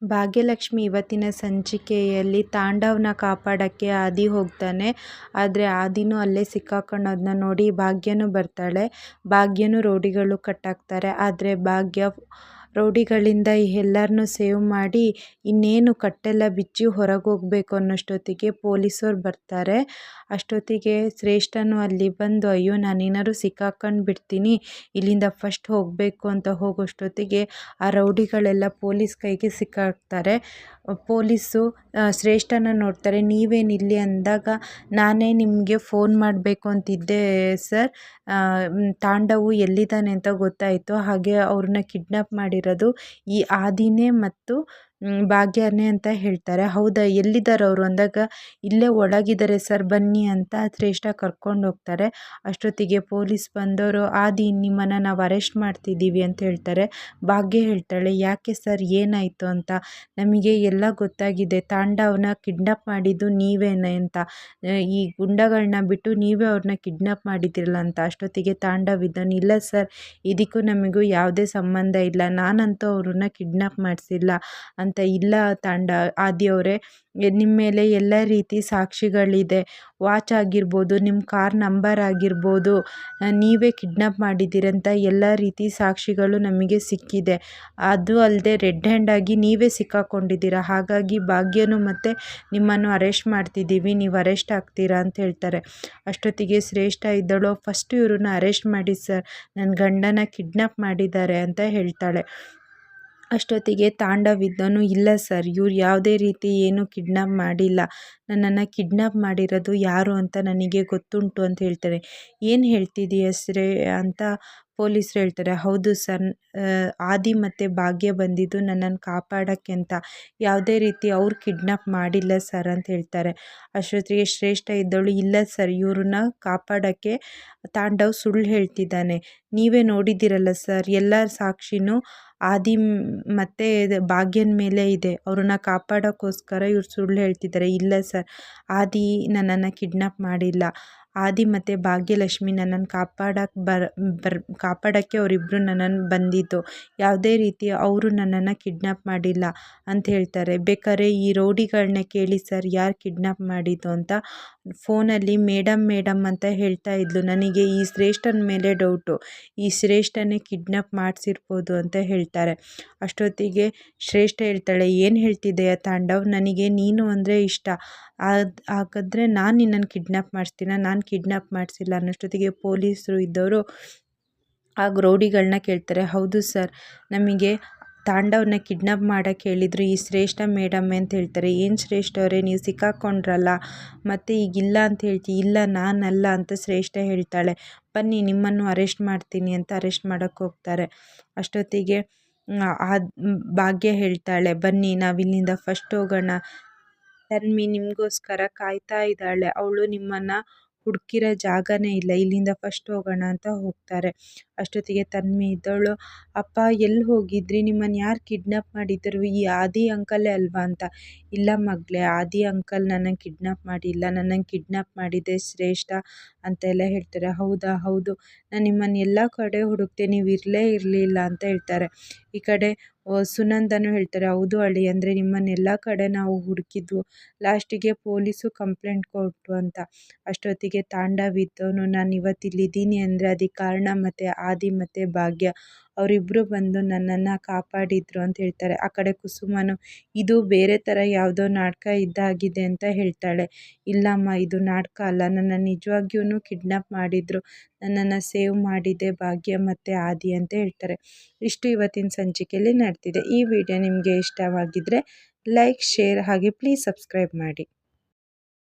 ಭಾಗ್ಯಲಕ್ಷ್ಮಿ ಇವತ್ತಿನ ಸಂಚಿಕೆಯಲ್ಲಿ ತಾಂಡವ್ನ ಕಾಪಾಡೋಕ್ಕೆ ಆದಿ ಹೋಗ್ತಾನೆ. ಆದರೆ ಆದಿನೂ ಅಲ್ಲೇ ಸಿಕ್ಕಾಕೊಳ್ಳೋದನ್ನ ನೋಡಿ ಭಾಗ್ಯನೂ ಬರ್ತಾಳೆ. ಭಾಗ್ಯನೂ ರೌಡಿಗಳು ಕಟ್ಟಾಕ್ತಾರೆ. ಆದರೆ ಭಾಗ್ಯ ರೌಡಿಗಳಿಂದ ಎಲ್ಲರನ್ನೂ ಸೇವ್ ಮಾಡಿ ಇನ್ನೇನು ಕಟ್ಟೆಲ್ಲ ಬಿಚ್ಚಿ ಹೊರಗೆ ಹೋಗಬೇಕು ಅನ್ನೋಷ್ಟೊತ್ತಿಗೆ ಪೊಲೀಸರು ಬರ್ತಾರೆ. ಅಷ್ಟೊತ್ತಿಗೆ ಶ್ರೇಷ್ಠನೂ ಅಲ್ಲಿ ಬಂದು ಅಯ್ಯೋ ನಾನೇನಾದ್ರು ಸಿಕ್ಕಾಕೊಂಡು ಬಿಡ್ತೀನಿ, ಇಲ್ಲಿಂದ ಫಸ್ಟ್ ಹೋಗಬೇಕು ಅಂತ ಹೋಗೋಷ್ಟೊತ್ತಿಗೆ ಆ ರೌಡಿಗಳೆಲ್ಲ ಪೊಲೀಸ್ ಕೈಗೆ ಸಿಕ್ಕಾಕ್ತಾರೆ. ಪೊಲೀಸು ಶ್ರೇಷ್ಠನ ನೋಡ್ತಾರೆ. ನೀವೇನು ಇಲ್ಲಿ ಅಂದಾಗ ನಾನೇ ನಿಮಗೆ ಫೋನ್ ಮಾಡಬೇಕು ಅಂತಿದ್ದೆ ಸರ್, ತಾಂಡವು ಎಲ್ಲಿದ್ದಾನೆ ಅಂತ ಗೊತ್ತಾಯಿತು. ಹಾಗೆ ಅವ್ರನ್ನ ಕಿಡ್ನಾಪ್ ಮಾಡಿರೋದು ಈ ಆದಿನೇ ಮತ್ತು ಭಾಗ್ಯನೇ ಅಂತ ಹೇಳ್ತಾರೆ. ಹೌದಾ, ಎಲ್ಲಿದ್ದಾರೆ ಅವರು ಅಂದಾಗ ಇಲ್ಲೇ ಒಳಗಿದ್ದಾರೆ ಸರ್ ಬನ್ನಿ ಅಂತ ಶ್ರೇಷ್ಠ ಕರ್ಕೊಂಡು ಹೋಗ್ತಾರೆ. ಅಷ್ಟೊತ್ತಿಗೆ ಪೊಲೀಸ್ ಬಂದವರು ಆದಿ ನಿಮ್ಮನ್ನು ನಾವು ಅರೆಸ್ಟ್ ಮಾಡ್ತಿದ್ದೀವಿ ಅಂತ ಹೇಳ್ತಾರೆ. ಭಾಗ್ಯ ಹೇಳ್ತಾಳೆ ಯಾಕೆ ಸರ್ ಏನಾಯಿತು ಅಂತ. ನಮಗೆ ಎಲ್ಲ ಗೊತ್ತಾಗಿದೆ, ತಾಂಡವನ ಕಿಡ್ನಾಪ್ ಮಾಡಿದ್ದು ನೀವೇನೆ ಅಂತ, ಈ ಗುಂಡಗಳನ್ನ ಬಿಟ್ಟು ನೀವೇ ಅವ್ರನ್ನ ಕಿಡ್ನಾಪ್ ಮಾಡಿದ್ದೀರಲ್ಲ ಅಂತ. ಅಷ್ಟೊತ್ತಿಗೆ ತಾಂಡವ್ ಇದ್ದಾನೆ ಇಲ್ಲ ಸರ್ ಇದಕ್ಕೂ ನಮಗೂ ಯಾವುದೇ ಸಂಬಂಧ ಇಲ್ಲ, ನಾನಂತೂ ಅವ್ರನ್ನ ಕಿಡ್ನಾಪ್ ಮಾಡಿಸಿಲ್ಲ ಅಂತ. ಇಲ್ಲ ಆದಿಯವರೇ, ನಿಮ್ಮ ಮೇಲೆ ಎಲ್ಲ ರೀತಿ ಸಾಕ್ಷಿಗಳಿದೆ, ವಾಚ್ ಆಗಿರ್ಬೋದು, ನಿಮ್ಮ ಕಾರ್ ನಂಬರ್ ಆಗಿರ್ಬೋದು, ನೀವೇ ಕಿಡ್ನಾಪ್ ಮಾಡಿದ್ದೀರಂತ ಎಲ್ಲ ರೀತಿ ಸಾಕ್ಷಿಗಳು ನಮಗೆ ಸಿಕ್ಕಿದೆ. ಅದು ಅಲ್ಲದೆ ರೆಡ್ ಹ್ಯಾಂಡ್ ಆಗಿ ನೀವೇ ಸಿಕ್ಕಾಕೊಂಡಿದ್ದೀರಾ. ಹಾಗಾಗಿ ಭಾಗ್ಯನು ಮತ್ತು ನಿಮ್ಮನ್ನು ಅರೆಸ್ಟ್ ಮಾಡ್ತಿದ್ದೀವಿ, ನೀವು ಅರೆಸ್ಟ್ ಆಗ್ತೀರಾ ಅಂತ ಹೇಳ್ತಾರೆ. ಅಷ್ಟೊತ್ತಿಗೆ ಶ್ರೇಷ್ಠ ಇದ್ದಳು ಫಸ್ಟ್ ಇವ್ರನ್ನ ಅರೆಸ್ಟ್ ಮಾಡಿ ಸರ್, ನನ್ನ ಗಂಡನ ಕಿಡ್ನಾಪ್ ಮಾಡಿದ್ದಾರೆ ಅಂತ ಹೇಳ್ತಾಳೆ. ಅಷ್ಟೊತ್ತಿಗೆ ತಾಂಡವ್ ಇದ್ದವನು ಇಲ್ಲ ಸರ್ ಇವ್ರು ಯಾವುದೇ ರೀತಿ ಏನೂ ಕಿಡ್ನಾಪ್ ಮಾಡಿಲ್ಲ, ನನ್ನನ್ನು ಕಿಡ್ನಾಪ್ ಮಾಡಿರೋದು ಯಾರು ಅಂತ ನನಗೆ ಗೊತ್ತುಂಟು ಅಂತ ಹೇಳ್ತಾರೆ. ಏನು ಹೇಳ್ತಿದ್ದೀಯ ಅಂತ ಪೊಲೀಸರು ಹೇಳ್ತಾರೆ. ಹೌದು ಸರ್, ಆದಿ ಮತ್ತು ಭಾಗ್ಯ ಬಂದಿದ್ದು ನನ್ನನ್ನು ಕಾಪಾಡೋಕ್ಕೆ ಅಂತ, ಯಾವುದೇ ರೀತಿ ಅವ್ರು ಕಿಡ್ನಾಪ್ ಮಾಡಿಲ್ಲ ಸರ್ ಅಂತ ಹೇಳ್ತಾರೆ. ಅಷ್ಟೊತ್ತಿಗೆ ಶ್ರೇಷ್ಠ ಇದ್ದವಳು ಇಲ್ಲ ಸರ್ ಇವ್ರನ್ನ ಕಾಪಾಡೋಕ್ಕೆ ತಾಂಡವ್ ಸುಳ್ಳು ಹೇಳ್ತಿದ್ದಾನೆ, ನೀವೇ ನೋಡಿದ್ದೀರಲ್ಲ ಸರ್ ಎಲ್ಲ ಸಾಕ್ಷಿನೂ ಆದಿ ಮತ್ತು ಭಾಗ್ಯನ ಮೇಲೆ ಇದೆ, ಅವ್ರನ್ನ ಕಾಪಾಡೋಕ್ಕೋಸ್ಕರ ಇವ್ರು ಸುಳ್ಳು ಹೇಳ್ತಿದ್ದಾರೆ. ಇಲ್ಲ ಸರ್ ಆದಿ ನನ್ನನ್ನು ಕಿಡ್ನಾಪ್ ಮಾಡಿಲ್ಲ, ಆದಿ ಮತ್ತು ಭಾಗ್ಯಲಕ್ಷ್ಮಿ ನನ್ನನ್ನು ಕಾಪಾಡೋಕ್ಕೆ ಅವರಿಬ್ಬರು ನನ್ನನ್ನು ಬಂದಿದ್ದು, ಯಾವುದೇ ರೀತಿ ಅವರು ನನ್ನನ್ನು ಕಿಡ್ನಾಪ್ ಮಾಡಿಲ್ಲ ಅಂತ ಹೇಳ್ತಾರೆ. ಬೇಕಾದ್ರೆ ಈ ರೌಡಿಗಳನ್ನ ಕೇಳಿ ಸರ್ ಯಾರು ಕಿಡ್ನಾಪ್ ಮಾಡಿದ್ದು ಅಂತ. ಫೋನಲ್ಲಿ ಮೇಡಮ್ ಅಂತ ಹೇಳ್ತಾ ಇದ್ಲು. ನನಗೆ ಈ ಶ್ರೇಷ್ಠನ ಮೇಲೆ ಡೌಟು, ಈ ಶ್ರೇಷ್ಠನೇ ಕಿಡ್ನಾಪ್ ಮಾಡಿಸಿರ್ಬೋದು ಅಂತ ಹೇಳ್ತಾರೆ. ಅಷ್ಟೊತ್ತಿಗೆ ಶ್ರೇಷ್ಠ ಹೇಳ್ತಾಳೆ ಏನು ಹೇಳ್ತಿದ್ದೆಯಾ ತಾಂಡವ್, ನನಗೆ ನೀನು ಅಂದರೆ ಇಷ್ಟ, ಹಾಗಾದರೆ ನಾನು ನಿನ್ನನ್ನು ಕಿಡ್ನಾಪ್ ಮಾಡಿಸ್ತೀನ, ನಾನು ಕಿಡ್ನಾಪ್ ಮಾಡಿಸಿಲ್ಲ ಅನ್ನೋಷ್ಟೊತ್ತಿಗೆ ಪೊಲೀಸರು ಇದ್ದವರು ಆಗ ರೌಡಿಗಳನ್ನ ಕೇಳ್ತಾರೆ. ಹೌದು ಸರ್ ನಮಗೆ ತಾಂಡವ್ನ ಕಿಡ್ನಾಪ್ ಮಾಡೋಕ್ಕೆ ಹೇಳಿದ್ರು ಈ ಶ್ರೇಷ್ಠ ಮೇಡಮ್ಮೆ ಅಂತ ಹೇಳ್ತಾರೆ. ಏನು ಶ್ರೇಷ್ಠ ಅವರೇ ನೀವು ಸಿಕ್ಕಾಕೊಂಡ್ರಲ್ಲ ಮತ್ತು ಈಗಿಲ್ಲ ಅಂತ ಹೇಳ್ತೀವಿ. ಇಲ್ಲ ನಾನಲ್ಲ ಅಂತ ಶ್ರೇಷ್ಠ ಹೇಳ್ತಾಳೆ. ಬನ್ನಿ ನಿಮ್ಮನ್ನು ಅರೆಸ್ಟ್ ಮಾಡ್ತೀನಿ ಅಂತ ಅರೆಸ್ಟ್ ಮಾಡೋಕ್ಕೆ ಹೋಗ್ತಾರೆ. ಅಷ್ಟೊತ್ತಿಗೆ ಆ ಭಾಗ್ಯ ಹೇಳ್ತಾಳೆ ಬನ್ನಿ ನಾವಿಲ್ಲಿಂದ ಫಸ್ಟ್ ಹೋಗೋಣ, ತನ್ವಿ ನಿಮಗೋಸ್ಕರ ಕಾಯ್ತಾ ಇದ್ದಾಳೆ, ಅವಳು ನಿಮ್ಮನ್ನು ಹುಡುಕಿರೋ ಜಾಗನೇ ಇಲ್ಲ, ಇಲ್ಲಿಂದ ಫಸ್ಟ್ ಹೋಗೋಣ ಅಂತ ಹೋಗ್ತಾರೆ. ಅಷ್ಟೊತ್ತಿಗೆ ತನ್ವಿ ಇದ್ದವಳು ಅಪ್ಪ ಎಲ್ಲಿ ಹೋಗಿದ್ರಿ, ನಿಮ್ಮನ್ನು ಯಾರು ಕಿಡ್ನಾಪ್ ಮಾಡಿದ್ದರು, ಈ ಆದಿ ಅಂಕಲೇ ಅಲ್ವಾ ಅಂತ. ಇಲ್ಲ ಮಗಳೇ ಆದಿ ಅಂಕಲ್ ನನ್ನನ್ನು ಕಿಡ್ನಾಪ್ ಮಾಡಿಲ್ಲ, ನನ್ನನ್ನು ಕಿಡ್ನಾಪ್ ಮಾಡಿದೆ ಶ್ರೇಷ್ಠ ಅಂತೆಲ್ಲ ಹೇಳ್ತಾರೆ. ಹೌದಾ, ಹೌದು ನಾನು ನಿಮ್ಮನ್ನು ಎಲ್ಲ ಕಡೆ ಹುಡುಕ್ತೆ, ನೀವು ಇರಲೇ ಇರಲಿಲ್ಲ ಅಂತ ಹೇಳ್ತಾರೆ. ಈ ಕಡೆ ಸುನಂದನೂ ಹೇಳ್ತಾರೆ. ಹೌದು ಅಳಿ ಅಂದರೆ ನಿಮ್ಮನ್ನೆಲ್ಲ ಕಡೆ ನಾವು ಹುಡುಕಿದ್ವು, ಲಾಸ್ಟಿಗೆ ಪೊಲೀಸು ಕಂಪ್ಲೇಂಟ್ ಕೊಟ್ಟರು ಅಂತ. ಅಷ್ಟೊತ್ತಿಗೆ ತಾಂಡವ್ ಇದ್ದವನು ನಾನು ಇವತ್ತಿಲ್ಲಿದ್ದೀನಿ ಅಂದರೆ ಅದಕ್ಕೆ ಕಾರಣ ಮತ್ತು ಆದಿ ಮತ್ತು ಭಾಗ್ಯ ಅವರಿಬ್ಬರು ಬಂದು ನನ್ನನ್ನು ಕಾಪಾಡಿದ್ರು ಅಂತ ಹೇಳ್ತಾರೆ. ಆ ಕಡೆ ಕುಸುಮನು ಇದು ಬೇರೆ ಥರ ಯಾವುದೋ ನಾಟಕ ಇದ್ದಾಗಿದೆ ಅಂತ ಹೇಳ್ತಾಳೆ. ಇಲ್ಲಮ್ಮ ಇದು ನಾಟಕ ಅಲ್ಲ, ನನ್ನ ನಿಜವಾಗಿಯೂ ಕಿಡ್ನಾಪ್ ಮಾಡಿದ್ರು, ನನ್ನನ್ನು ಸೇವ್ ಮಾಡಿದೆ ಭಾಗ್ಯ ಮತ್ತು ಆದಿ ಅಂತ ಹೇಳ್ತಾರೆ. ಇಷ್ಟು ಇವತ್ತಿನ ಸಂಚಿಕೆಯಲ್ಲಿ ನಡೆದಿದೆ. ಈ ವಿಡಿಯೋ ನಿಮಗೆ ಇಷ್ಟವಾಗಿದ್ದರೆ ಲೈಕ್, ಶೇರ್ ಹಾಗೆ ಪ್ಲೀಸ್ ಸಬ್ಸ್ಕ್ರೈಬ್ ಮಾಡಿ.